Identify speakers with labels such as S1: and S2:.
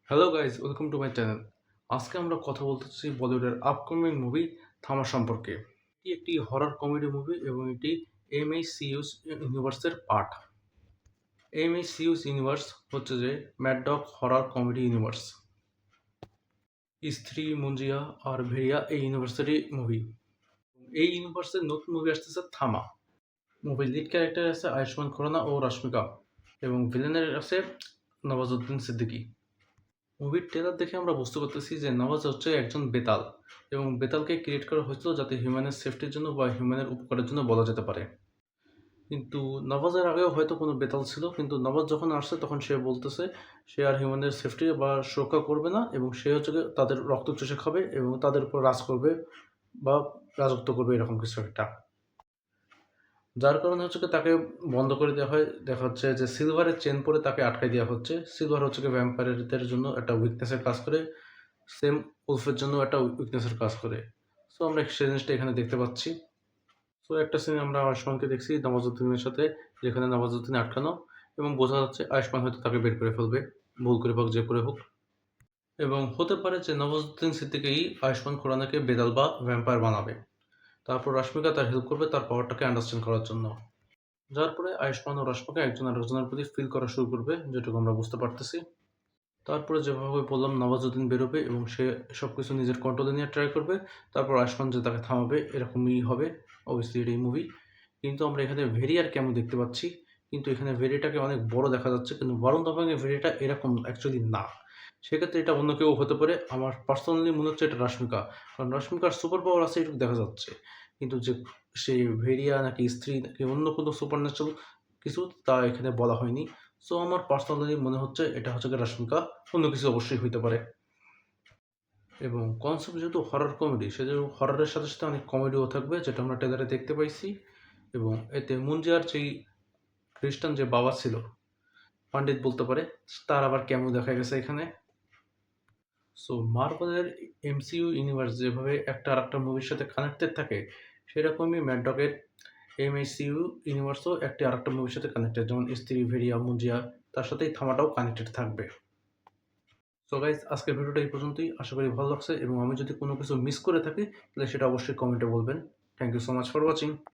S1: Hello guys, welcome to my channel. আজকে আমরা কথা বলতেছি বলিউডের আপকামিং মুভি থামা সম্পর্কে। এটি একটি হরর কমেডি মুভি এবং এটি এমএইচসিইউস ইউনিভার্সের পার্ট। এমএইচসিইউস ইউনিভার্স হচ্ছে যে mad dog horror comedy universe. স্ত্রী, মুঞ্জিয়া আর ভেরিয়া এই ইউনিভার্সেরই মুভি। এই ইউনিভার্সের নতুন মুভি আসতেছে থামা। মুভির লিড ক্যারেক্টার আছে আয়ুষ্মান খুরানা ও রশ্মিকা এবং ভিলেনের আছে নওয়াজুদ্দিন সিদ্দিকী। মুভির ট্রেলার দেখে আমরা বুঝতে পারতেছি যে নওয়াজ হচ্ছে একজন বেতাল এবং বেতালকে ক্রিয়েট করা হয়েছিল যাতে হিউম্যানের সেফটির জন্য বা হিউম্যানের উপকারের জন্য বলা যেতে পারে। কিন্তু নওয়াজের আগেও হয়তো কোনো বেতাল ছিল, কিন্তু নওয়াজ যখন আসছে তখন সে বলতেছে সে আর হিউম্যানের সেফটি বা সুরক্ষা করবে না এবং সে হচ্ছে গিয়ে তাদের রক্ত চুষে খাবে এবং তাদের উপর রাজ করবে বা রাজত্ব করবে, এরকম কিছু একটা। যার কারণে হচ্ছে গিয়ে তাকে বন্ধ করে দেওয়া হয়। দেখা যাচ্ছে যে সিলভারের চেন পরে তাকে আটকাই দেওয়া হচ্ছে। সিলভার হচ্ছে গিয়ে ভ্যাম্পায়ারদের জন্য একটা উইকনেসের কাজ করে, সেম উলফের জন্য একটা উইকনেসের কাজ করে। সো আমরা সেই জিনিসটা এখানে দেখতে পাচ্ছি। সো একটা সিনে আমরা আয়ুষ্মানকে দেখছি নওয়াজুদ্দিনের সাথে, যেখানে নওয়াজুদ্দিন আটকানো এবং বোঝা যাচ্ছে আয়ুষ্মান হয়তো তাকে বের করে ফেলবে, ভুল করে হোক যে করে হোক। এবং হতে পারে যে নওয়াজুদ্দিন সিদ্দিকী আয়ুষ্মান খুরানাকে বেতাল বা ভ্যাম্পায়ার বানাবে। তারপর রশ্মিকা তার হেল্প করবে তার পাওয়ারটাকে আন্ডারস্ট্যান্ড করার জন্য। যার পরে আয়ুষ্মান ও রশ্মিকা একজন আরেকজনের প্রতি ফিল করা শুরু করবে, যেটুকু আমরা বুঝতে পারতেছি। তারপরে যেভাবে বললাম নওয়াজুদ্দিন বেরোবে এবং সে সবকিছু নিজের কন্ট্রোলে নেওয়ার ট্রাই করবে। তারপর আয়ুষ্মান যে তাকে থামাবে, এরকমই হবে। অবভিয়াসলি এটাই মুভি। কিন্তু আমরা এখানে ভেরিয়ার কেমন দেখতে পাচ্ছি। কিন্তু এখানে ভেরিটাকে অনেক বড় দেখা যাচ্ছে, কিন্তু বরুণ ধাবানের ভেরিটা এরকম অ্যাকচুয়ালি না। সেক্ষেত্রে এটা অন্য কেউ হতে পারে। আমার পার্সোনালি মনে হচ্ছে এটা রশ্মিকা। কারণ রশ্মিকার সুপার পাওয়ার আছে এটুকু দেখা যাচ্ছে। কিন্তু যে সে ভেরিয়া নাকি স্ত্রী নাকি অন্য কোনো সুপার ন্যাচারাল কিছু তা এখানে বলা হয়নি। সো আমার পার্সোনালি মনে হচ্ছে এটা হচ্ছে গিয়ে রশ্মিকা, অন্য কিছু অবশ্যই হইতে পারে। এবং কনসেপ্ট যেহেতু হরর কমেডি, সেজন্য হররের সাথে সাথে অনেক কমেডিও থাকবে, যেটা আমরা ট্রেলারে দেখতে পাইছি। এবং এতে মুঞ্জিয়ার যেই খ্রিস্টান যে বাবা ছিল, পণ্ডিত বলতে পারে, তার আবার কেমন দেখা গেছে এখানে। সো মার্ভেলের এমসিইউ ইউনিভার্স যেভাবে একটা আরেকটা মুভির সাথে কানেক্টেড থাকে, সেরকমই ম্যাড ডগের এমএসিইউ ইউনিভার্সও একটি আরেকটা মুভির সাথে কানেক্টেড, যেমন স্ত্রী, ভেরিয়া, মুঞ্জিয়া, তার সাথে এই থামাটাও কানেক্টেড থাকবে। সো গাইজ, আজকের ভিডিওটা এই পর্যন্তই। আশা করি ভালো লাগছে এবং আমি যদি কোনো কিছু মিস করে থাকি তাহলে সেটা অবশ্যই কমেন্টে বলবেন। Thank you so much for watching.